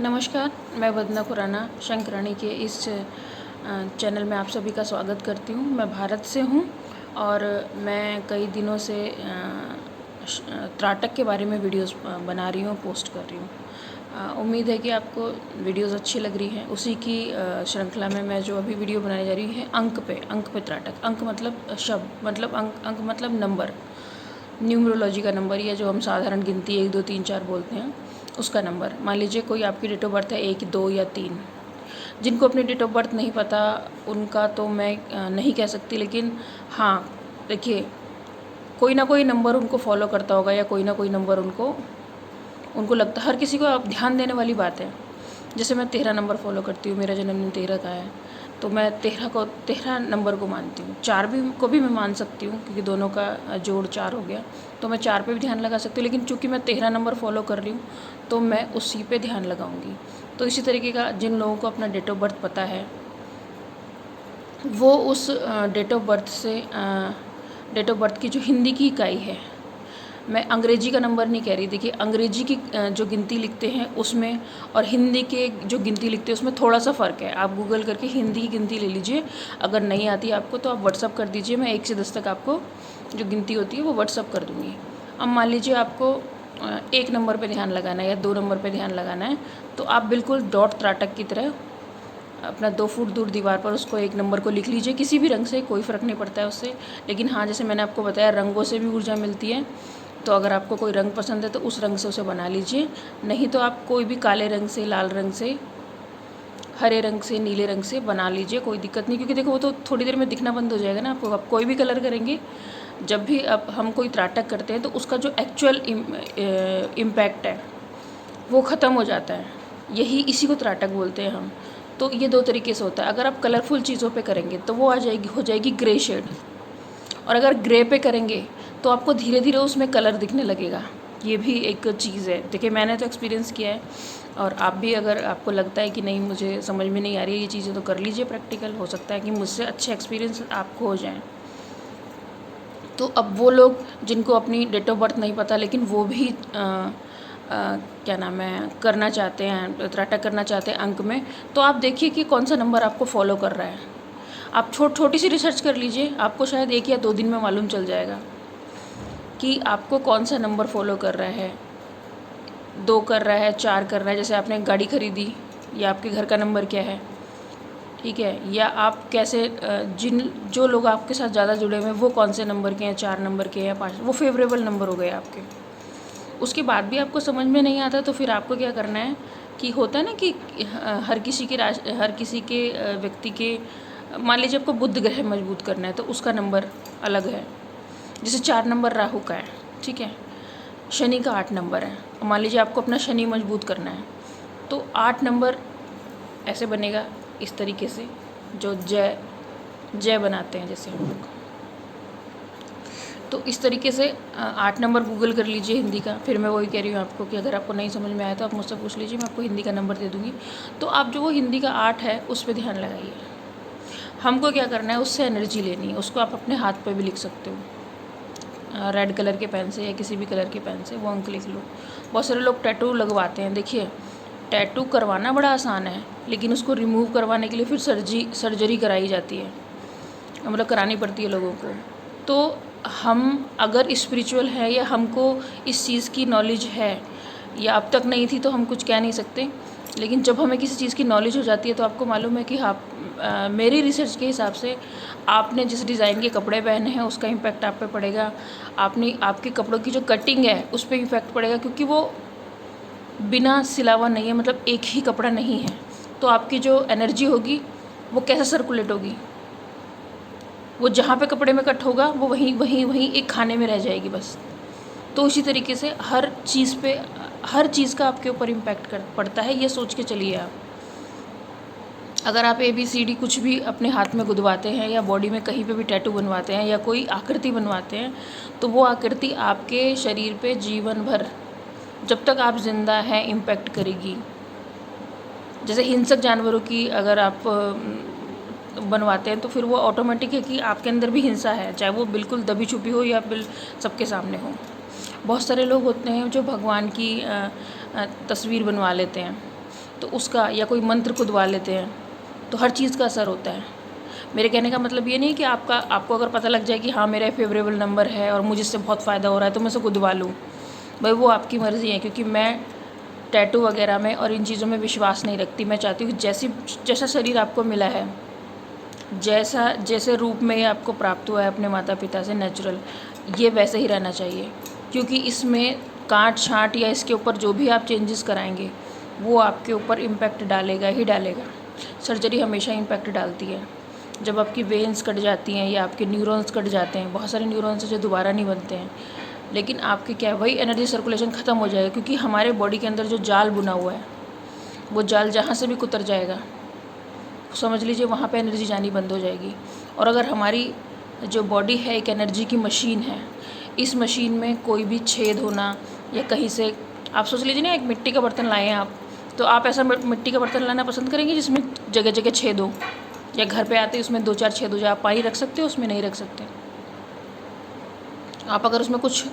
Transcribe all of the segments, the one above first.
नमस्कार, मैं वंदना खुराना शंकराणी के इस चैनल में आप सभी का स्वागत करती हूँ। मैं भारत से हूँ और मैं कई दिनों से त्राटक के बारे में वीडियोस बना रही हूँ, पोस्ट कर रही हूँ। उम्मीद है कि आपको वीडियोस अच्छी लग रही हैं। उसी की श्रृंखला में मैं जो अभी वीडियो बनाने जा रही हूँ है अंक पे त्राटक। अंक मतलब शब्द, मतलब अंक मतलब नंबर, न्यूमरोलॉजी का नंबर, या जो हम साधारण गिनती 1 2 3 4 बोलते हैं उसका नंबर। मान लीजिए कोई आपकी डेट ऑफ बर्थ है 1 2 या 3। जिनको अपनी डेट ऑफ बर्थ नहीं पता उनका तो मैं नहीं कह सकती, लेकिन हाँ देखिए, कोई ना कोई नंबर उनको फॉलो करता होगा या कोई ना कोई नंबर उनको लगता है। हर किसी को आप ध्यान देने वाली बात है। जैसे मैं 13 नंबर फॉलो करती हूँ, मेरा जन्मदिन 13 का है, तो मैं 13 नंबर को मानती हूँ। 4 को भी मैं मान सकती हूँ क्योंकि दोनों का जोड़ 4 हो गया, तो मैं 4 पे भी ध्यान लगा सकती हूँ। लेकिन चूँकि मैं 13 नंबर फॉलो कर रही हूँ तो मैं उसी पे ध्यान लगाऊंगी। तो इसी तरीके का जिन लोगों को अपना डेट ऑफ बर्थ पता है वो उस डेट ऑफ बर्थ की जो हिंदी की इकाई है, मैं अंग्रेजी का नंबर नहीं कह रही। देखिए, अंग्रेजी की जो गिनती लिखते हैं उसमें और हिंदी के जो गिनती लिखते हैं उसमें थोड़ा सा फ़र्क है। आप गूगल करके हिंदी की गिनती ले लीजिए। अगर नहीं आती आपको तो आप व्हाट्सअप कर दीजिए, मैं 1 से 10 तक आपको जो गिनती होती है वो व्हाट्सअप कर दूँगी। अब मान लीजिए आपको 1 नंबर पर ध्यान लगाना है या 2 नंबर पर ध्यान लगाना है, तो आप बिल्कुल डॉट त्राटक की तरह अपना 2 फुट दूर दीवार पर उसको 1 नंबर को लिख लीजिए। किसी भी रंग से कोई फ़र्क नहीं पड़ता है उससे। लेकिन हाँ, जैसे मैंने आपको बताया, रंगों से भी ऊर्जा मिलती है। तो अगर आपको कोई रंग पसंद है तो उस रंग से उसे बना लीजिए, नहीं तो आप कोई भी काले रंग से, लाल रंग से, हरे रंग से, नीले रंग से बना लीजिए, कोई दिक्कत नहीं। क्योंकि देखो, वो तो थोड़ी देर में दिखना बंद हो जाएगा ना आपको। आप कोई भी कलर करेंगे, जब भी अब हम कोई त्राटक करते हैं तो उसका जो एक्चुअल इम्पैक्ट है वो ख़त्म हो जाता है। इसी को त्राटक बोलते हैं हम। तो ये 2 तरीके से होता है। अगर आप कलरफुल चीज़ों पे करेंगे तो वो हो जाएगी ग्रे शेड, और अगर ग्रे पे करेंगे तो आपको धीरे धीरे उसमें कलर दिखने लगेगा। ये भी एक चीज़ है। देखिए, मैंने तो एक्सपीरियंस किया है, और आप भी अगर आपको लगता है कि नहीं मुझे समझ में नहीं आ रही है ये चीज़ें, तो कर लीजिए प्रैक्टिकल। हो सकता है कि मुझसे अच्छे एक्सपीरियंस आपको हो जाएँ। तो अब वो लोग जिनको अपनी डेट ऑफ बर्थ नहीं पता लेकिन वो भी क्या नाम है, करना चाहते हैं, त्राटक करना चाहते हैं अंक में, तो आप देखिए कि कौन सा नंबर आपको फॉलो कर रहा है। आप छोटी सी रिसर्च कर लीजिए, आपको शायद 1 या 2 दिन में मालूम चल जाएगा कि आपको कौन सा नंबर फॉलो कर रहा है। 2 कर रहा है, 4 कर रहा है, जैसे आपने गाड़ी खरीदी, या आपके घर का नंबर क्या है, ठीक है, या आप कैसे जो लोग आपके साथ ज़्यादा जुड़े हुए हैं वो कौन से नंबर के हैं, 4 नंबर के हैं या 5, वो फेवरेबल नंबर हो गए आपके। उसके बाद भी आपको समझ में नहीं आता तो फिर आपको क्या करना है कि होता है ना कि हर किसी के व्यक्ति के, मान लीजिए आपको बुध ग्रह मजबूत करना है तो उसका नंबर अलग है। जैसे 4 नंबर राहु का है, ठीक है, शनि का 8 नंबर है। मान लीजिए आपको अपना शनि मजबूत करना है तो 8 नंबर ऐसे बनेगा, इस तरीके से, जो जय बनाते हैं जैसे हम लोग। तो इस तरीके से 8 नंबर गूगल कर लीजिए हिंदी का। फिर मैं वही कह रही हूँ आपको कि अगर आपको नहीं समझ में आया तो आप मुझसे पूछ लीजिए, मैं आपको हिंदी का नंबर दे दूँगी। तो आप जो वो हिंदी का 8 है उस पर ध्यान लगाइए। हमको क्या करना है, उससे एनर्जी लेनी है। उसको आप अपने हाथ पे भी लिख सकते हो, रेड कलर के पेन से या किसी भी कलर के पेन से वो अंक लिख लो। बहुत सारे लोग टैटू लगवाते हैं। देखिए, टैटू करवाना बड़ा आसान है, लेकिन उसको रिमूव करवाने के लिए फिर सर्जरी कराई जाती है, मतलब करानी पड़ती है लोगों को। तो हम अगर स्पिरिचुअल है या हमको इस चीज़ की नॉलेज है, या अब तक नहीं थी तो हम कुछ कह नहीं सकते, लेकिन जब हमें किसी चीज़ की नॉलेज हो जाती है तो आपको मालूम है कि मेरी रिसर्च के हिसाब से आपने जिस डिज़ाइन के कपड़े पहने हैं उसका इम्पैक्ट आप पे पड़ेगा। आपके कपड़ों की जो कटिंग है उस पर इम्पैक्ट पड़ेगा, क्योंकि वो बिना सिला हुआ नहीं है, मतलब एक ही कपड़ा नहीं है। तो आपकी जो एनर्जी होगी वो कैसे सर्कुलेट होगी, वो जहाँ पे कपड़े में कट होगा वो वहीं एक खाने में रह जाएगी बस। तो उसी तरीके से हर चीज़ का आपके ऊपर इम्पैक्ट पड़ता है, ये सोच के चलिए आप। अगर आप ABCD कुछ भी अपने हाथ में गुदवाते हैं या बॉडी में कहीं पे भी टैटू बनवाते हैं या कोई आकृति बनवाते हैं, तो वो आकृति आपके शरीर पे जीवन भर, जब तक आप जिंदा हैं, इम्पैक्ट करेगी। जैसे हिंसक जानवरों की अगर आप बनवाते हैं तो फिर वो ऑटोमेटिक है कि आपके अंदर भी हिंसा है, चाहे वो बिल्कुल दबी छुपी हो या सबके सामने हो। बहुत सारे लोग होते हैं जो भगवान की तस्वीर बनवा लेते हैं, तो उसका, या कोई मंत्र खुदवा लेते हैं, तो हर चीज़ का असर होता है। मेरे कहने का मतलब ये नहीं है कि आपको अगर पता लग जाए कि हाँ मेरा फेवरेबल नंबर है और मुझे इससे बहुत फ़ायदा हो रहा है तो मैं इसे खुदवा लूँ, भाई वो आपकी मर्ज़ी है। क्योंकि मैं टैटू वगैरह में और इन चीज़ों में विश्वास नहीं रखती। मैं चाहती हूँ कि जैसा शरीर आपको मिला है, जैसे रूप में ये आपको प्राप्त हुआ है अपने माता पिता से नेचुरल, ये वैसे ही रहना चाहिए। क्योंकि इसमें काट छाँट या इसके ऊपर जो भी आप चेंजेस कराएंगे वो आपके ऊपर इम्पैक्ट डालेगा ही डालेगा। सर्जरी हमेशा इम्पैक्ट डालती है। जब आपकी वेन्स कट जाती हैं या आपके न्यूरॉन्स कट जाते हैं, बहुत सारे न्यूरॉन्स हैं जो दोबारा नहीं बनते हैं, लेकिन आपके क्या है, वही एनर्जी सर्कुलेशन ख़त्म हो जाएगा। क्योंकि हमारे बॉडी के अंदर जो जाल बुना हुआ है, वो जाल जहाँ से भी कुतर जाएगा, समझ लीजिए वहाँ पे एनर्जी जानी बंद हो जाएगी। और अगर हमारी जो बॉडी है एक एनर्जी की मशीन है, इस मशीन में कोई भी छेद होना या कहीं से, आप सोच लीजिए ना, एक मिट्टी का बर्तन लाए हैं आप, तो आप ऐसा मिट्टी का बर्तन लाना पसंद करेंगे जिसमें जगह जगह छेद हो, या घर पे आते उसमें 2-4 छेद हो जाए? आप पानी रख सकते हो उसमें? नहीं रख सकते। आप अगर उसमें कुछ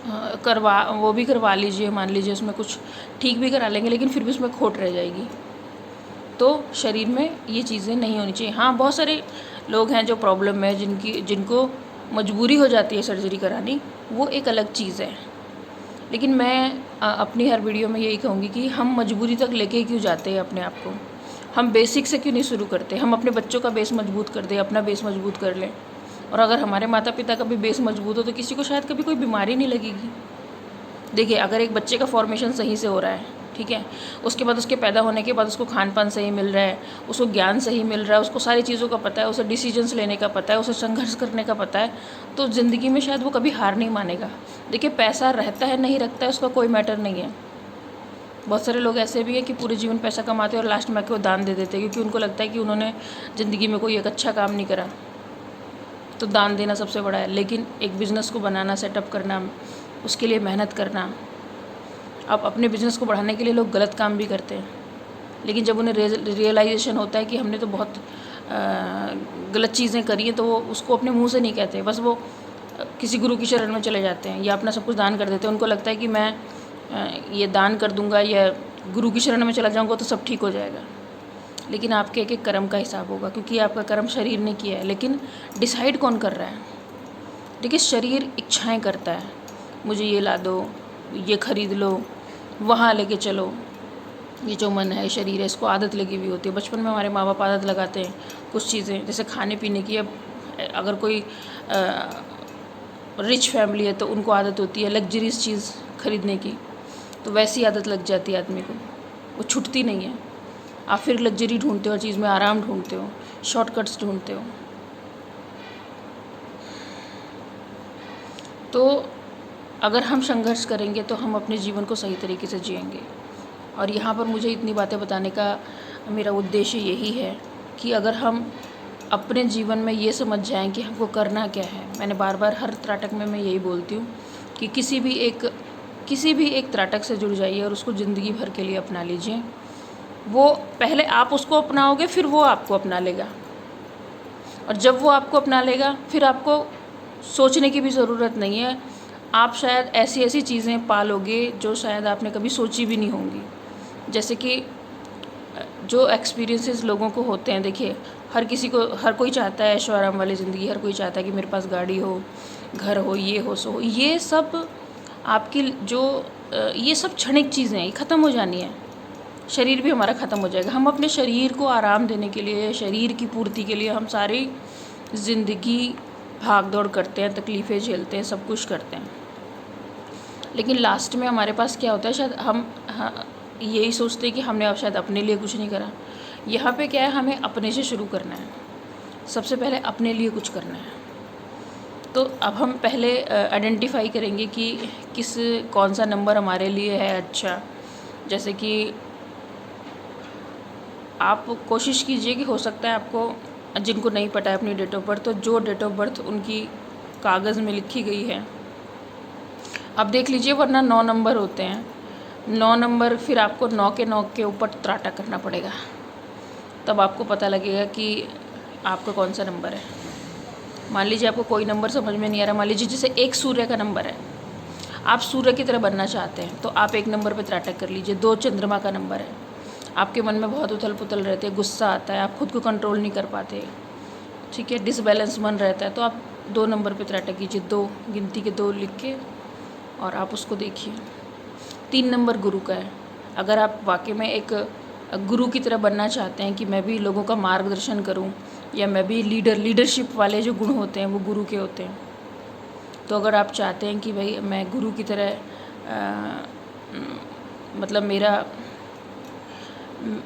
वो भी करवा लीजिए, मान लीजिए उसमें कुछ ठीक भी करा लेंगे, लेकिन फिर भी उसमें खोट रह जाएगी। तो शरीर में ये चीज़ें नहीं होनी चाहिए। हाँ, बहुत सारे लोग हैं जो प्रॉब्लम में, जिनको मजबूरी हो जाती है सर्जरी करानी, वो एक अलग चीज़ है। लेकिन मैं अपनी हर वीडियो में यही कहूँगी कि हम मजबूरी तक लेके क्यों जाते हैं अपने आप को? हम बेसिक से क्यों नहीं शुरू करते? हम अपने बच्चों का बेस मजबूत कर दें, अपना बेस मजबूत कर लें। और अगर हमारे माता पिता का भी बेस मजबूत हो तो किसी को शायद कभी कोई बीमारी नहीं लगेगी। देखिए, अगर एक बच्चे का फॉर्मेशन सही से हो रहा है, ठीक है, उसके बाद उसके पैदा होने के बाद उसको खान पान सही मिल रहा है, उसको ज्ञान सही मिल रहा है, उसको सारी चीज़ों का पता है, उसे डिसीजंस लेने का पता है, उसे संघर्ष करने का पता है, तो ज़िंदगी में शायद वो कभी हार नहीं मानेगा। देखिए, पैसा रहता है नहीं रखता है उसका कोई मैटर नहीं है। बहुत सारे लोग ऐसे भी हैं कि पूरे जीवन पैसा कमाते हैं और लास्ट में आके वो दान दे देते हैं, क्योंकि उनको लगता है कि उन्होंने ज़िंदगी में कोई एक अच्छा काम नहीं करा, तो दान देना सबसे बड़ा है। लेकिन एक बिज़नेस को बनाना, सेटअप करना, उसके लिए मेहनत करना, अब अपने बिज़नेस को बढ़ाने के लिए लोग गलत काम भी करते हैं, लेकिन जब उन्हें रियलाइजेशन होता है कि हमने तो बहुत गलत चीज़ें करी हैं, तो वो उसको अपने मुंह से नहीं कहते, बस वो किसी गुरु की शरण में चले जाते हैं या अपना सब कुछ दान कर देते हैं। उनको लगता है कि मैं ये दान कर दूंगा या गुरु की शरण में चला जाऊंगा तो सब ठीक हो जाएगा। लेकिन आपके एक एक कर्म का हिसाब होगा, क्योंकि आपका कर्म शरीर ने किया है। लेकिन डिसाइड कौन कर रहा है? देखिए, शरीर इच्छाएं करता है, मुझे ये ला दो, ये खरीद लो, वहाँ लेके चलो। ये जो मन है, शरीर है, इसको आदत लगी हुई होती है। बचपन में हमारे माँ बाप आदत लगाते हैं कुछ चीज़ें, जैसे खाने पीने की। अब अगर कोई रिच फैमिली है तो उनको आदत होती है लग्जरीज चीज़ खरीदने की, तो वैसी आदत लग जाती है आदमी को, वो छूटती नहीं है। आप फिर लग्जरी ढूंढते हो, हर चीज़ में आराम ढूंढते हो, शॉर्टकट्स ढूंढते हो। तो अगर हम संघर्ष करेंगे तो हम अपने जीवन को सही तरीके से जिएंगे। और यहाँ पर मुझे इतनी बातें बताने का मेरा उद्देश्य यही है कि अगर हम अपने जीवन में ये समझ जाएं कि हमको करना क्या है। मैंने बार बार हर त्राटक में मैं यही बोलती हूँ कि किसी भी एक त्राटक से जुड़ जाइए और उसको ज़िंदगी भर के लिए अपना लीजिए। वो पहले आप उसको अपनाओगे, फिर वो आपको अपना लेगा, और जब वो आपको अपना लेगा फिर आपको सोचने की भी ज़रूरत नहीं है। आप शायद ऐसी ऐसी चीज़ें पालोगे जो शायद आपने कभी सोची भी नहीं होंगी। जैसे कि जो एक्सपीरियंसेस लोगों को होते हैं, देखिए, हर कोई चाहता है ऐशो आराम वाली ज़िंदगी। हर कोई चाहता है कि मेरे पास गाड़ी हो, घर हो, ये हो, सो हो। ये सब आपकी ये सब क्षणिक चीज़ें हैं, ये ख़त्म हो जानी है। शरीर भी हमारा ख़त्म हो जाएगा। हम अपने शरीर को आराम देने के लिए, शरीर की पूर्ति के लिए हम सारी ज़िंदगी भाग दौड़ करते हैं, तकलीफ़ें झेलते हैं, सब कुछ करते हैं। लेकिन लास्ट में हमारे पास क्या होता है, शायद हम यही सोचते हैं कि हमने अब शायद अपने लिए कुछ नहीं करा। यहाँ पे क्या है, हमें अपने से शुरू करना है। सबसे पहले अपने लिए कुछ करना है। तो अब हम पहले आइडेंटिफाई करेंगे कि कौन सा नंबर हमारे लिए है अच्छा। जैसे कि आप कोशिश कीजिए कि हो सकता है आपको, जिनको नहीं पता है अपनी डेट ऑफ बर्थ, तो जो डेट ऑफ बर्थ उनकी कागज़ में लिखी गई है आप देख लीजिए, वरना 9 नंबर होते हैं। 9 नंबर, फिर आपको 9 के ऊपर त्राटा करना पड़ेगा, तब आपको पता लगेगा कि आपका कौन सा नंबर है। मान लीजिए आपको कोई नंबर समझ में नहीं आ रहा। मान लीजिए जैसे 1 सूर्य का नंबर है, आप सूर्य की तरह बनना चाहते हैं, तो आप 1 नंबर पे त्राटक कर लीजिए। 2 चंद्रमा का नंबर है, आपके मन में बहुत उथल पुथल रहते हैं, गुस्सा आता है, आप खुद को कंट्रोल नहीं कर पाते, ठीक है, डिसबैलेंस मन रहता है, तो आप 2 नंबर पे त्राटक कीजिए। 2 गिनती के 2 लिख के और आप उसको देखिए। 3 नंबर गुरु का है। अगर आप वाकई में एक गुरु की तरह बनना चाहते हैं कि मैं भी लोगों का मार्गदर्शन करूं, या मैं भी लीडरशिप वाले जो गुण होते हैं वो गुरु के होते हैं, तो अगर आप चाहते हैं कि भाई मैं गुरु की तरह मतलब मेरा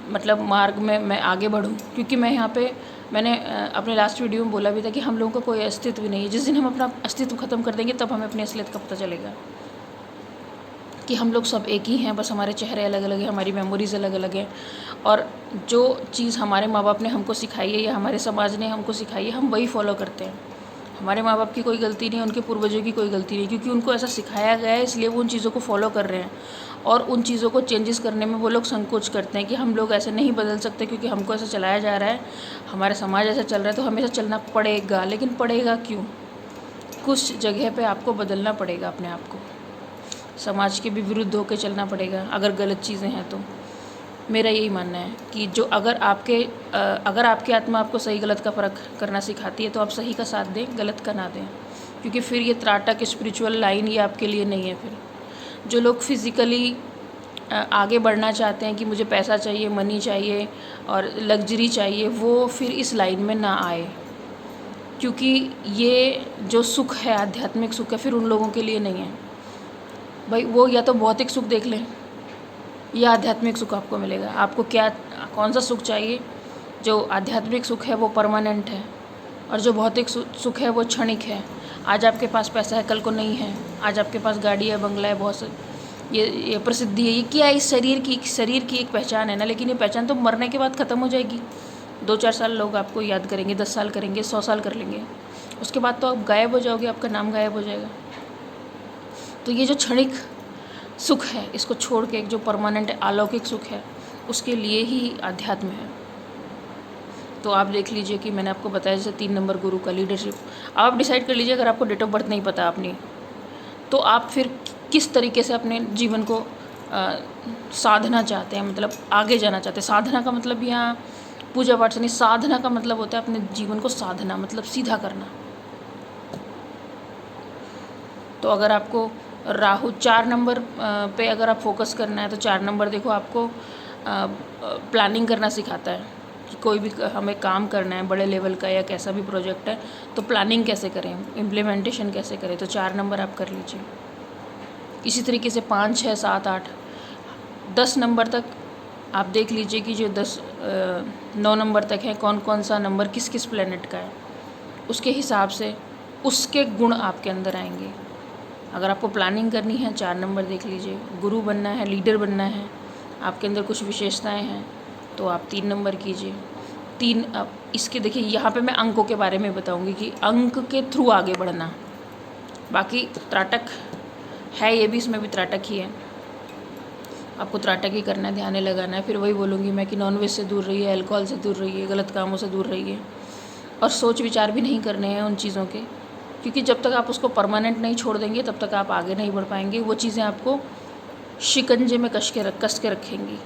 मतलब मार्ग में मैं आगे बढ़ूं, क्योंकि मैं यहाँ पे मैंने अपने लास्ट वीडियो में बोला भी था कि हम लोगों का कोई अस्तित्व नहीं है। जिस दिन हम अपना अस्तित्व ख़त्म कर देंगे तब हमें अपनी असलियत का पता चलेगा कि हम लोग सब एक ही हैं, बस हमारे चेहरे अलग अलग हैं, हमारी मेमोरीज़ अलग अलग हैं, और जो चीज़ हमारे माँ बाप ने हमको सिखाई है या हमारे समाज ने हमको सिखाई है हम वही फॉलो करते हैं। हमारे माँ बाप की कोई गलती नहीं है, उनके पूर्वजों की कोई गलती नहीं, क्योंकि उनको ऐसा सिखाया गया है, इसलिए वो उन चीज़ों को फॉलो कर रहे हैं। और उन चीज़ों को चेंजेस करने में वो लोग संकोच करते हैं कि हम लोग ऐसे नहीं बदल सकते, क्योंकि हमको ऐसा चलाया जा रहा है, हमारा समाज ऐसा चल रहा है, तो हमें ऐसा चलना पड़ेगा। लेकिन पड़ेगा क्यों? कुछ जगह पे आपको बदलना पड़ेगा अपने आप को, समाज के भी विरुद्ध होकर चलना पड़ेगा अगर गलत चीज़ें हैं तो। मेरा यही मानना है कि जो अगर आपकी आत्मा आपको सही गलत का फ़र्क करना सिखाती है तो आप सही का साथ दें, गलत का ना दें, क्योंकि फिर ये त्राटक स्पिरिचुअल लाइन ये आपके लिए नहीं है। फिर जो लोग फिज़िकली आगे बढ़ना चाहते हैं कि मुझे पैसा चाहिए, मनी चाहिए और लग्जरी चाहिए, वो फिर इस लाइन में ना आए, क्योंकि ये जो सुख है, आध्यात्मिक सुख है, फिर उन लोगों के लिए नहीं है। भाई वो या तो भौतिक सुख देख लें या आध्यात्मिक सुख आपको मिलेगा। आपको क्या कौन सा सुख चाहिए? जो आध्यात्मिक सुख है वो परमानेंट है, और जो भौतिक सुख है वो क्षणिक है। आज आपके पास पैसा है, कल को नहीं है। आज आपके पास गाड़ी है, बंगला है, बहुत से ये प्रसिद्धि है, ये क्या है? इस शरीर की एक पहचान है ना, लेकिन ये पहचान तो मरने के बाद ख़त्म हो जाएगी। 2-4 साल लोग आपको याद करेंगे, 10 साल करेंगे, 100 साल कर लेंगे, उसके बाद तो आप गायब हो जाओगे, आपका नाम गायब हो जाएगा। तो ये जो क्षणिक सुख है, इसको छोड़ के एक जो परमानेंट अलौकिक सुख है, उसके लिए ही अध्यात्म है। तो आप देख लीजिए कि मैंने आपको बताया जैसे 3 नंबर गुरु का लीडरशिप। आप डिसाइड कर लीजिए, अगर आपको डेट ऑफ बर्थ नहीं पता अपनी, तो आप फिर किस तरीके से अपने जीवन को साधना चाहते हैं, मतलब आगे जाना चाहते हैं। साधना का मतलब यहाँ पूजा पाठ से नहीं, साधना का मतलब होता है अपने जीवन को साधना, मतलब सीधा करना। तो अगर आपको राहु 4 नंबर पे अगर आप फोकस करना है, तो 4 नंबर देखो आपको प्लानिंग करना सिखाता है कि कोई भी हमें काम करना है बड़े लेवल का या कैसा भी प्रोजेक्ट है, तो प्लानिंग कैसे करें, इम्प्लीमेंटेशन कैसे करें, तो 4 नंबर आप कर लीजिए। इसी तरीके से 5, 6, 7, 8, 10 नंबर तक आप देख लीजिए कि जो 9 नंबर तक है, कौन कौन सा नंबर किस किस प्लेनेट का है, उसके हिसाब से उसके गुण आपके अंदर आएंगे। अगर आपको प्लानिंग करनी है, 4 नंबर देख लीजिए। गुरु बनना है, लीडर बनना है, आपके अंदर कुछ विशेषताएं हैं, तो आप 3 नंबर कीजिए। 3 अब इसके देखिए, यहाँ पे मैं अंकों के बारे में बताऊँगी कि अंक के थ्रू आगे बढ़ना। बाकी त्राटक है, ये भी, इसमें भी त्राटक ही है, आपको त्राटक ही करना है, ध्यान लगाना है। फिर वही बोलूँगी मैं कि नॉनवेज से दूर रहिए, अल्कोहल से दूर रहिए, गलत कामों से दूर रहिए, और सोच विचार भी नहीं करने हैं उन चीज़ों के, क्योंकि जब तक आप उसको परमानेंट नहीं छोड़ देंगे तब तक आप आगे नहीं बढ़ पाएंगे। वो चीज़ें आपको शिकंजे में कस के रखेंगी,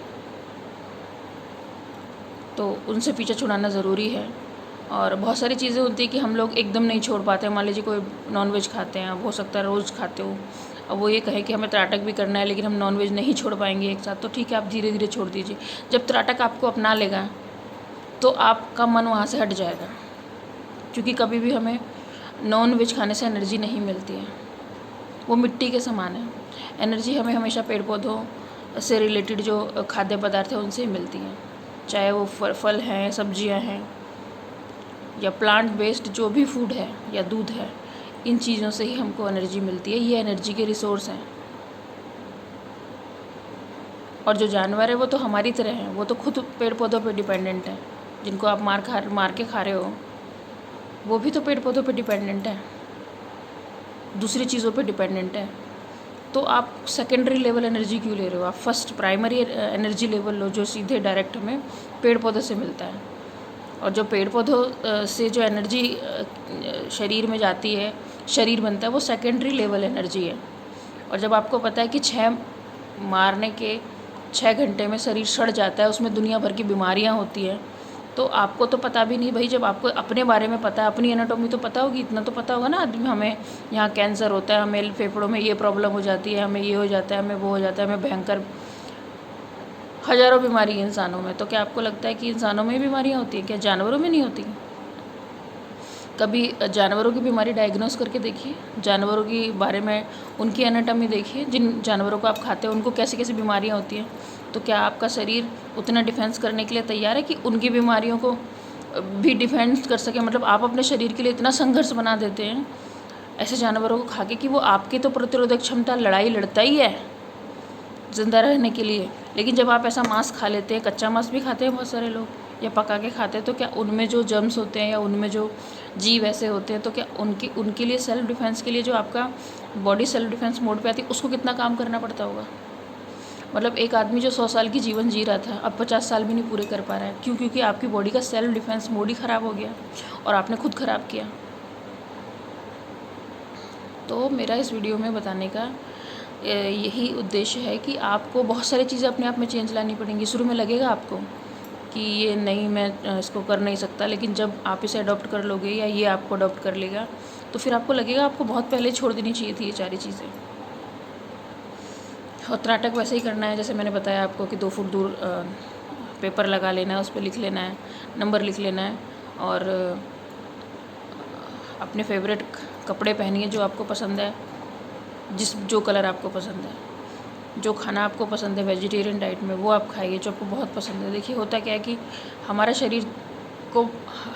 तो उनसे पीछे छुड़ाना ज़रूरी है। और बहुत सारी चीज़ें होती है कि हम लोग एकदम नहीं छोड़ पाते। मान लीजिए कोई नॉनवेज खाते हैं, अब हो सकता है रोज़ खाते हो, अब वो ये कहे कि हमें त्राटक भी करना है लेकिन हम नॉनवेज नहीं छोड़ पाएंगे एक साथ, तो ठीक है, आप धीरे धीरे छोड़ दीजिए। जब त्राटक आपको अपना लेगा तो आपका मन वहाँ से हट जाएगा, क्योंकि कभी भी हमें नॉन वेज खाने से एनर्जी नहीं मिलती है, वो मिट्टी के समान है। एनर्जी हमें हमेशा पेड़ पौधों से रिलेटेड जो खाद्य पदार्थ है उनसे ही मिलती हैं, चाहे वो फल हैं, सब्जियां हैं, या प्लांट बेस्ड जो भी फूड है या दूध है, इन चीज़ों से ही हमको एनर्जी मिलती है। ये एनर्जी के रिसोर्स हैं। और जो जानवर है वो तो हमारी तरह हैं, वो तो खुद पेड़ पौधों पे डिपेंडेंट है। जिनको आप मार के खा रहे हो, वो भी तो पेड़ पौधों पे डिपेंडेंट है, दूसरी चीज़ों पे डिपेंडेंट है। तो आप सेकेंडरी लेवल एनर्जी क्यों ले रहे हो? आप first primary energy level low, जो सीधे डायरेक्ट हमें पेड़ पौधों से मिलता है। और जो पेड़ पौधों से जो एनर्जी शरीर में जाती है, शरीर बनता है, वो सेकेंडरी लेवल एनर्जी है। और जब आपको पता है कि 6 मारने के 6 घंटे में शरीर सड़ जाता है, उसमें दुनिया भर की बीमारियाँ होती हैं। तो आपको तो पता भी नहीं भाई, जब आपको अपने बारे में पता है, अपनी एनाटॉमी तो पता होगी, इतना तो पता होगा ना आदमी, हमें यहाँ कैंसर होता है, हमें फेफड़ों में ये प्रॉब्लम हो जाती है, हमें ये हो जाता है, हमें वो हो जाता है, हमें भयंकर हज़ारों बीमारी है इंसानों में। तो क्या आपको लगता है कि इंसानों में ही बीमारियाँ होती हैं, क्या जानवरों में नहीं होती? कभी जानवरों की बीमारी डायग्नोस करके देखिए, जानवरों के बारे में उनकी एनाटॉमी देखिए, जिन जानवरों को आप खाते हैं उनको कैसी कैसी बीमारियाँ होती हैं। तो क्या आपका शरीर उतना डिफेंस करने के लिए तैयार है कि उनकी बीमारियों को भी डिफेंस कर सके? मतलब आप अपने शरीर के लिए इतना संघर्ष बना देते हैं ऐसे जानवरों को खा के कि वो आपकी तो प्रतिरोधक क्षमता लड़ाई लड़ता ही है ज़िंदा रहने के लिए, लेकिन जब आप ऐसा मांस खा लेते हैं, कच्चा मांस भी खाते हैं बहुत सारे लोग, या पका के खाते हैं, तो क्या उनमें जो जर्म्स होते हैं या उनमें जो जीव ऐसे होते हैं, तो क्या उनके लिए सेल्फ डिफेंस के लिए जो आपका बॉडी सेल्फ डिफेंस मोड पे आती है उसको कितना काम करना पड़ता होगा? मतलब एक आदमी जो 100 साल की जीवन जी रहा था, अब 50 साल भी नहीं पूरे कर पा रहा है। क्यों? क्योंकि आपकी बॉडी का सेल्फ डिफेंस मोड ही ख़राब हो गया और आपने खुद ख़राब किया। तो मेरा इस वीडियो में बताने का यही उद्देश्य है कि आपको बहुत सारी चीज़ें अपने आप में चेंज लानी पड़ेंगी। शुरू में लगेगा आपको कि ये नहीं, मैं इसको कर नहीं सकता, लेकिन जब आप इसे अडॉप्ट कर लोगे या ये आपको अडॉप्ट कर लेगा, तो फिर आपको लगेगा आपको बहुत पहले छोड़ देनी चाहिए थी ये सारी चीज़ें। और त्राटक वैसे ही करना है जैसे मैंने बताया आपको कि 2 फुट दूर पेपर लगा लेना है, उस पर लिख लेना है, नंबर लिख लेना है, और अपने फेवरेट कपड़े पहनिए जो आपको पसंद है, जो कलर आपको पसंद है, जो खाना आपको पसंद है वेजिटेरियन डाइट में वो आप खाइए जो आपको बहुत पसंद है। देखिए होता क्या है कि हमारा शरीर को,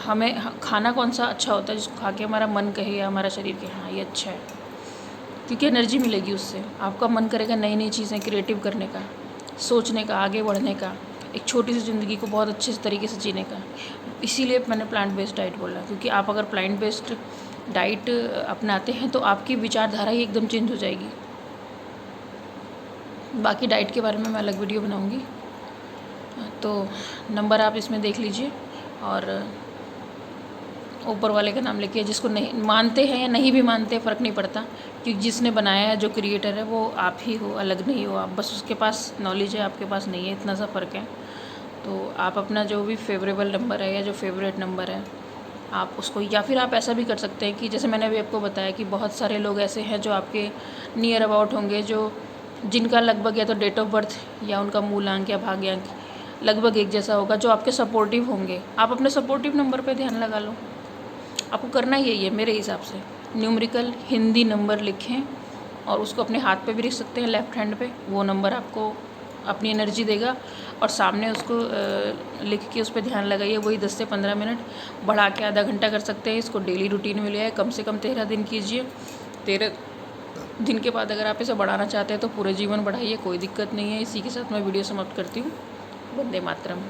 हमें खाना कौन सा अच्छा होता है जिसको खा के हमारा मन कहे या हमारा शरीर कहे हाँ ये अच्छा है, क्योंकि एनर्जी मिलेगी उससे। आपका मन करेगा नई नई चीज़ें क्रिएटिव करने का, सोचने का, आगे बढ़ने का, एक छोटी सी ज़िंदगी को बहुत अच्छे तरीके से जीने का। इसीलिए मैंने प्लांट बेस्ड डाइट बोला, क्योंकि आप अगर प्लांट बेस्ड डाइट अपनाते हैं तो आपकी विचारधारा ही एकदम चेंज हो जाएगी। बाकी डाइट के बारे में मैं अलग वीडियो बनाऊंगी, तो नंबर आप इसमें देख लीजिए और ऊपर वाले का नाम लेके, जिसको नहीं मानते हैं या नहीं भी मानते फ़र्क नहीं पड़ता, क्योंकि जिसने बनाया है, जो क्रिएटर है वो आप ही हो, अलग नहीं हो आप, बस उसके पास नॉलेज है आपके पास नहीं है, इतना सा फ़र्क है। तो आप अपना जो भी फेवरेबल नंबर है या जो फेवरेट नंबर है आप उसको, या फिर आप ऐसा भी कर सकते हैं कि जैसे मैंने अभी आपको बताया कि बहुत सारे लोग ऐसे हैं जो आपके नियर अबाउट होंगे, जो जिनका लगभग या तो डेट ऑफ बर्थ या उनका मूलांक या भाग्यांक लगभग एक जैसा होगा, जो आपके सपोर्टिव होंगे। आप अपने सपोर्टिव नंबर पे ध्यान लगा लो। आपको करना यही है मेरे हिसाब से, न्यूमेरिकल हिंदी नंबर लिखें और उसको अपने हाथ पे भी लिख सकते हैं, लेफ़्ट हैंड पे। वो नंबर आपको अपनी एनर्जी देगा, और सामने उसको लिख के उस पर ध्यान लगाइए। वही 10 से 15 मिनट, बढ़ा के आधा घंटा कर सकते हैं। इसको डेली रूटीन में ले आए, कम से कम 13 दिन कीजिए। 13 दिन के बाद अगर आप इसे बढ़ाना चाहते हैं तो पूरे जीवन बढ़ाइए, कोई दिक्कत नहीं है। इसी के साथ मैं वीडियो समाप्त करती हूँ। वंदे मातरम।